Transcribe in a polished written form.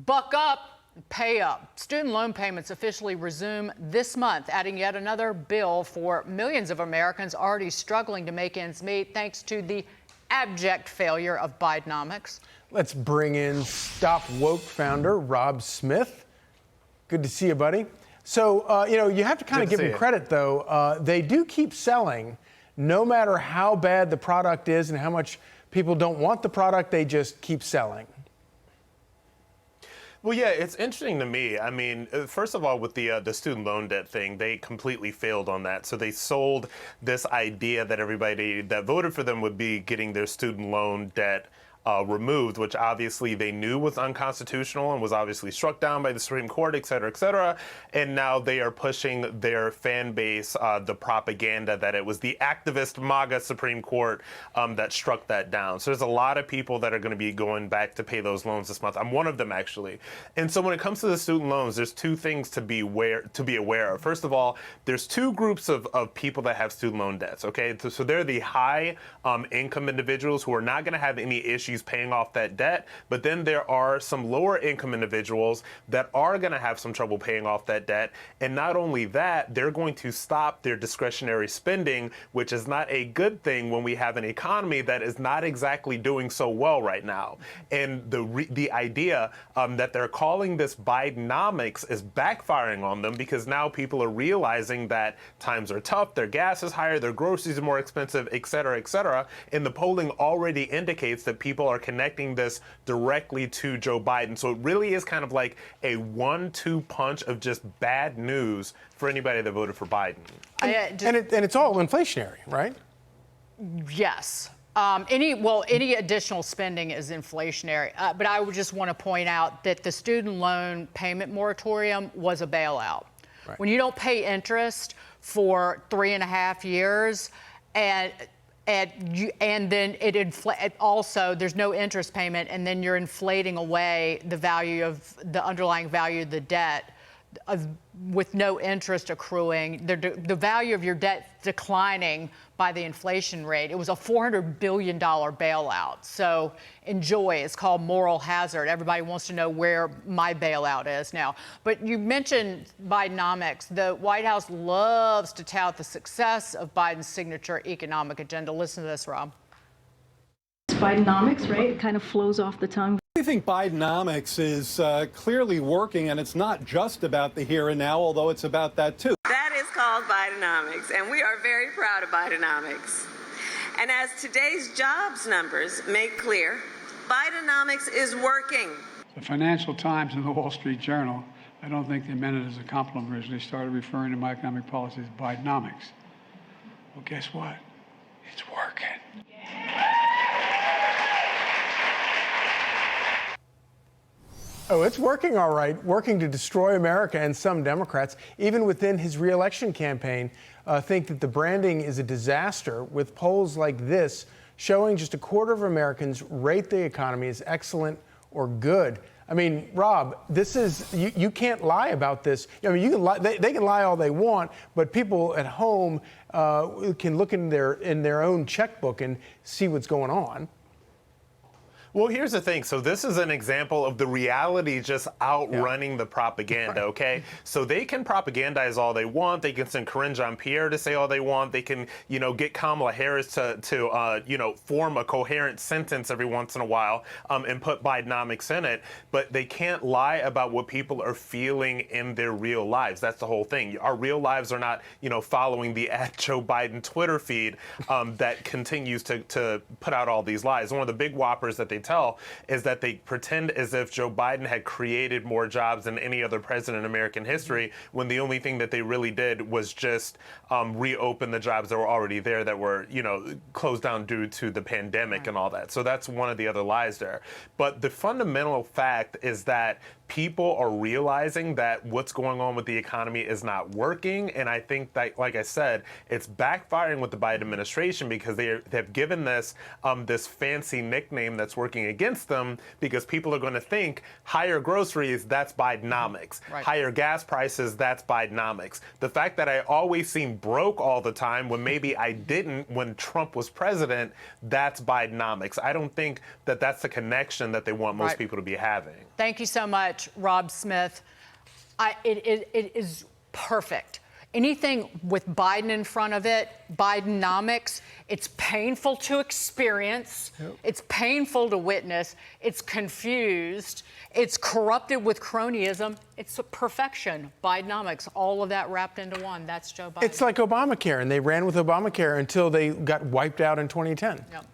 Buck up, pay up. Student loan payments officially resume this month, adding yet another bill for millions of Americans already struggling to make ends meet thanks to the abject failure of Bidenomics. Let's bring in Stopwoke founder Rob Smith. Good to see you, buddy. So, you have to kind of give them credit, though. They do keep selling, no matter how bad the product is and how much people don't want the product, they just keep selling. Well, yeah, it's interesting to me. I mean, first of all, with the student loan debt thing, they completely failed on that. So they sold this idea that everybody that voted for them would be getting their student loan debt removed, which obviously they knew was unconstitutional and was obviously struck down by the Supreme Court, et cetera, et cetera. And now they are pushing their fan base the propaganda that it was the activist MAGA Supreme Court that struck that down. So there's a lot of people that are going to be going back to pay those loans this month. I'm one of them, actually. And so when it comes to the student loans, there's two things to be aware of. First of all, there's two groups of people that have student loan debts, okay? So they're the high income individuals who are not going to have any issues paying off that debt, but then there are some lower income individuals that are going to have some trouble paying off that debt. And not only that, they're going to stop their discretionary spending, which is not a good thing when we have an economy that is not exactly doing so well right now. And the idea that they're calling this Bidenomics is backfiring on them, because now people are realizing that times are tough, their gas is higher, their groceries are more expensive, et cetera, et cetera. And the polling already indicates that people are connecting this directly to Joe Biden. So it really is kind of like a 1-2 punch of just bad news for anybody that voted for Biden. And it's all inflationary, right? Yes. Any additional spending is inflationary. But I would just want to point out that the student loan payment moratorium was a bailout. Right. When you don't pay interest for 3.5 years, and then also there's no interest payment, and then you're inflating away the value of the underlying value of the debt with no interest accruing, the value of your debt declining by the inflation rate. It was a $400 billion bailout. So enjoy. It's called moral hazard. Everybody wants to know where my bailout is now. But you mentioned Bidenomics. The White House loves to tout the success of Biden's signature economic agenda. Listen to this, Rob. Bidenomics, right? It kind of flows off the tongue. I think Bidenomics is clearly working, and it's not just about the here and now, although it's about that too. That is called Bidenomics, and we are very proud of Bidenomics. And as today's jobs numbers make clear, Bidenomics is working. The Financial Times and the Wall Street Journal, I don't think they meant it as a compliment originally, started referring to my economic policy as Bidenomics. Well, guess what? It's working. Oh, it's working all right, working to destroy America. And some Democrats, even within his reelection campaign, think that the branding is a disaster, with polls like this showing just a quarter of Americans rate the economy as excellent or good. I mean, Rob, this is, you can't lie about this. I mean, you can lie, they can lie all they want, but people at home can look in their own checkbook and see what's going on. Well, here's the thing. So this is an example of the reality just outrunning the propaganda, okay? So they can propagandize all they want. They can send Karine Jean-Pierre to say all they want. They can, get Kamala Harris to form a coherent sentence every once in a while and put Bidenomics in it. But they can't lie about what people are feeling in their real lives. That's the whole thing. Our real lives are not, following the @Joe Biden Twitter feed that continues to put out all these lies. One of the big whoppers that they tell is that they pretend as if Joe Biden had created more jobs than any other president in American history, when the only thing that they really did was just reopen the jobs that were already there that were, closed down due to the pandemic and all that. So that's one of the other lies there. But the fundamental fact is that people are realizing that what's going on with the economy is not working. And I think that, like I said, it's backfiring with the Biden administration, because they've given this this fancy nickname that's working working against them because people are going to think higher groceries, that's Bidenomics. Right. Higher gas prices, that's Bidenomics. The fact that I always seem broke all the time when maybe I didn't when Trump was president, that's Bidenomics. I don't think that that's the connection that they want most people to be having. Thank you so much, Rob Smith. It is perfect. Anything with Biden in front of it, Bidenomics, it's painful to experience. Yep. It's painful to witness. It's confused. It's corrupted with cronyism. It's a perfection. Bidenomics, all of that wrapped into one. That's Joe Biden. It's like Obamacare, and they ran with Obamacare until they got wiped out in 2010. Yep.